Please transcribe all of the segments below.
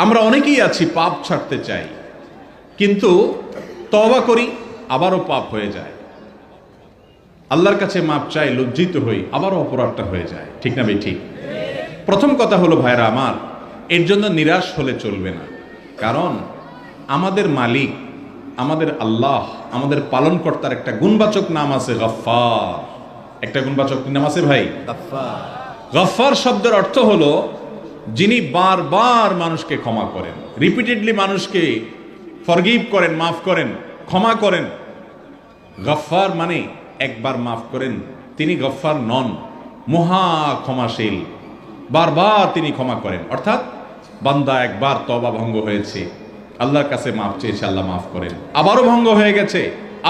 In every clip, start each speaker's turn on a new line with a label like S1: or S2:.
S1: আমরা অনেকেই আছি পাপ ছাড়তে চাই, কিন্তু তওবা করি আবারও পাপ হয়ে যায়, আল্লাহর কাছে মাপ চাই, লজ্জিত হই, আবারও অপরাধটা হয়ে যায়। ঠিক না ভাই? ঠিক। প্রথম কথা হলো ভাইরা আমার, এর জন্য নিরাশ হলে চলবে না। কারণ আমাদের মালিক, আমাদের আল্লাহ, আমাদের পালনকর্তার একটা গুণবাচক নাম আছে গফফার। একটা গুণবাচক নাম আছে ভাই, গফফার। গফফার শব্দের অর্থ হলো যিনি বারবার মানুষকে ক্ষমা করেন, রিপিটেডলি মানুষকে ফরগিভ করেন, মাফ করেন, ক্ষমা করেন। গফফার মানে একবার মাফ করেন, তিনি গফফার নন, মহা ক্ষমাশীল, বারবার তিনি ক্ষমা করেন। অর্থাৎ বান্দা একবার তওবা ভঙ্গ হয়েছে, আল্লাহর কাছে মাফ চেয়েছে, আল্লাহ মাফ করেন। আবারও ভঙ্গ হয়ে গেছে,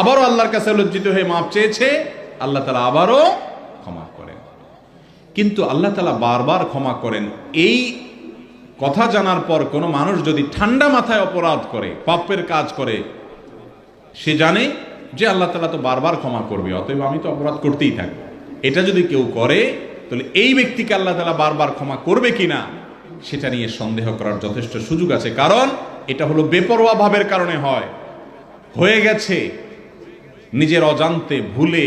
S1: আবারও আল্লাহর কাছে লজ্জিত হয়ে মাফ চেয়েছে, আল্লাহ তাআলা আবারও ক্ষমা করেন। কিন্তু আল্লাহ তাআলা বারবার ক্ষমা করেন, এই কথা জানার পর কোনো মানুষ যদি ঠান্ডা মাথায় অপরাধ করে, পাপের কাজ করে, সে জানে যে আল্লাহ তাআলা তো বারবার ক্ষমা করবে, অতএব আমি তো অপরাধ করতেই থাকবো। এটা যদি কেউ করে, তাহলে এই ব্যক্তিকে আল্লাহ তাআলা বারবার ক্ষমা করবে কিনা সেটা নিয়ে সন্দেহ করার যথেষ্ট সুযোগ আছে। কারণ এটা হলো বেপরোয়া ভাবের কারণে হয়, হয়ে গেছে নিজের অজান্তে, ভুলে,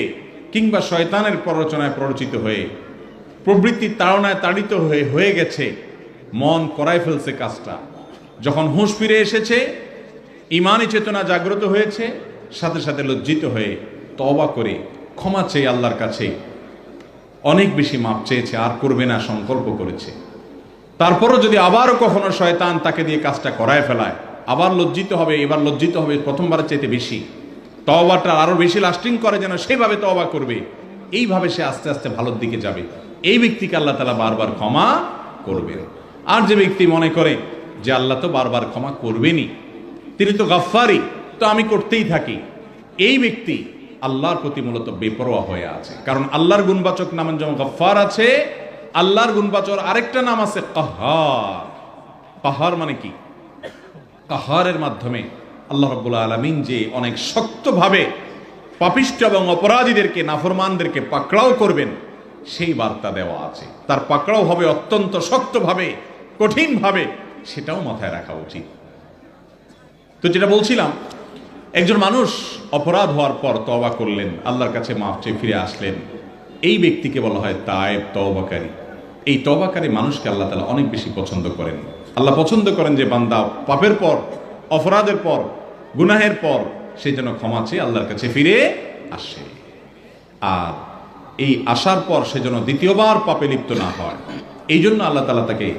S1: কিংবা শয়তানের প্ররোচনায় প্ররোচিত হয়ে, প্রবৃত্তির তাড়নায় তাড়িত হয়ে গেছে, মন করায় ফেলছে কাজটা। যখন হুঁশ ফিরে এসেছে, ঈমানি চেতনা জাগ্রত হয়েছে, সাথে সাথে লজ্জিত হয়ে তওবা করে ক্ষমা চেয়ে আল্লাহর কাছে অনেক বেশি মাপ চেয়েছে, আর করবে না সংকল্প করেছে। তারপরও যদি আবারও কখনো শয়তান তাকে দিয়ে কাজটা করায় ফেলায়, আবার লজ্জিত হবে, এবার লজ্জিত হবে প্রথমবারের চাইতে বেশি, তওবাটা আরো বেশি লাস্টিং করে যেন সেভাবে তওবা করবে, এইভাবে সে আস্তে আস্তে ভালোর দিকে যাবে। এই ব্যক্তিকে আল্লাহ তাআলা বারবার ক্ষমা করবেন। আর যে ব্যক্তি মনে করে যে আল্লাহ তো বারবার ক্ষমা করবেনই, তিনি তো গফফারই, তো আমি করতেই থাকি, এই ব্যক্তি আল্লাহর প্রতি মূলত বেপরোয়া হয়ে আছে। কারণ আল্লাহর গুণবাচক নাম যেমন গফফার আছে, আল্লাহর গুণবাচক আরেকটা নাম আছে কাহ্হার। কাহ্হার মানে কি? কাহ্হারের মাধ্যমে আল্লাহ রাব্বুল আলামিন যে অনেক শক্তভাবে পাপিষ্ঠ এবং অপরাধীদেরকে, নাফরমানদেরকে পাকড়াও করবেন, সেই বার্তা দেওয়া আছে। তার পাকড়াও হবে অত্যন্ত শক্তভাবে, কঠিনভাবে, সেটাও মাথায় রাখা উচিত। তো যেটা বলছিলাম, একজন মানুষ অপরাধ হওয়ার পর তওবা করলেন, আল্লাহর কাছে মাফ চেয়ে ফিরে আসলেন, এই ব্যক্তিকে বলা হয় তায়েব, তওবাকারী। এই তওবাকারী মানুষকে আল্লাহ তাআলা অনেক বেশি পছন্দ করেন। আল্লাহ পছন্দ করেন যে বান্দা পাপের পর, অপরাধের পর, গুনাহের পর সে যেন ক্ষমা চেয়ে আল্লাহর কাছে ফিরে আসে, আর এই আসার পর সে যেন দ্বিতীয়বার পাপে লিপ্ত না হয়। এই জন্য আল্লাহ তাআলা তাকে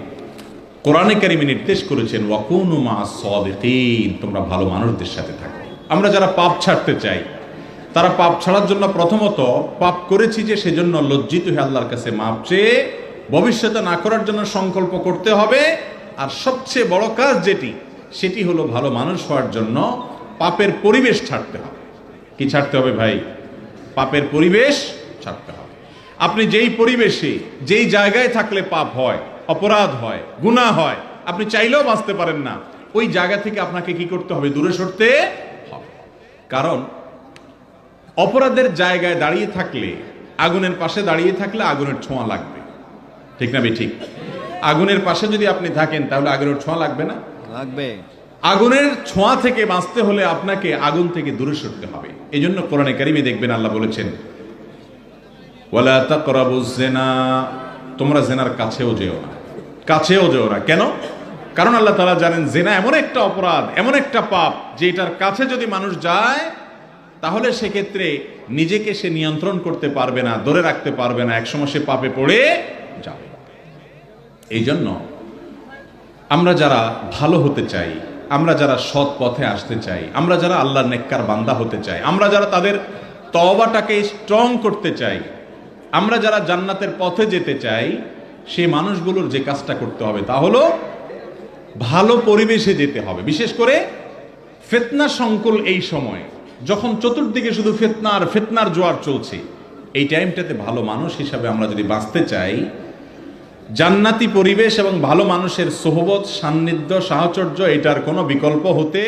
S1: কোরআনে কারিমে নির্দেশ করেছেন, ওয়াকুনু মা'আস সাদিকিন, তোমরা ভালো মানুষদের সাথে থাকো। আমরা যারা পাপ ছাড়তে চাই, তারা পাপ ছাড়ার জন্য প্রথমত পাপ করেছি যে সেজন্য লজ্জিত হয়ে আল্লাহর কাছে মাপ চেয়ে ভবিষ্যতে না করার জন্য সংকল্প করতে হবে। আর সবচেয়ে বড় কাজ সেটি হলো ভালো মানুষ হওয়ার জন্য পাপের পরিবেশ ছাড়তে হবে। কি ছাড়তে হবে ভাই? পাপের পরিবেশ ছাড়তে হবে। আপনি যেই পরিবেশে, যেই জায়গায় থাকলে পাপ হয়, অপরাধ হয়, গুনাহ হয়, আপনি চাইলেও বাঁচতে পারেন না, ওই জায়গা থেকে আপনাকে কি করতে হবে? দূরে সরতে হবে। কারণ অপরাধের জায়গায় দাঁড়িয়ে থাকলে, আগুনের পাশে দাঁড়িয়ে থাকলে আগুনের ছোঁয়া লাগবে। ঠিক না ঠিক? আগুনের পাশে যদি আপনি থাকেন, তাহলে আগুনের ছোঁয়া লাগবে না? লাগবে। আগুনের ছোঁয়া থেকে বাঁচতে হলে আপনাকে আগুন থেকে দূরে সরতে হবে। এই জন্য কোরআনে কারিমে দেখবেন আল্লাহ বলেছেন, ওয়ালা তাকরাবুজ জিনা, তোমরা জিনার কাছেও যেও না, কাছেও যেও না। কেন? কারণ আল্লাহ তাআলা জানেন জিনা এমন একটা অপরাধ, এমন একটা পাপ, যে এটার কাছে যদি মানুষ যায়, তাহলে সেক্ষেত্রে নিজেকে সে নিয়ন্ত্রণ করতে পারবে না, ধরে রাখতে পারবে না, একসময় সে পাপে পড়ে যাবে। এই জন্য আমরা যারা ভালো হতে চাই, আমরা যারা সৎ পথে আসতে চাই, আমরা যারা আল্লাহর নেককার বান্দা হতে চাই, আমরা যারা তাদের তওবাটাকে স্ট্রং করতে চাই, আমরা যারা জান্নাতের পথে যেতে চাই, সেই মানুষগুলোর যে কাজটা করতে হবে তা হলো ভালো পরিবেশে যেতে হবে। বিশেষ করে ফিতনা সংকুল এই সময়, যখন চতুর্দিকে শুধু ফিতনা আর ফিতনার জোয়ার চলছে, এই টাইমটাতে ভালো মানুষ হিসাবে আমরা যদি বাঁচতে চাই, জান্নাতি পরিবেশ এবং ভালো মানুষের সোহবত, সান্নিধ্য, সাহচর্য, এটার কোনো বিকল্প হতে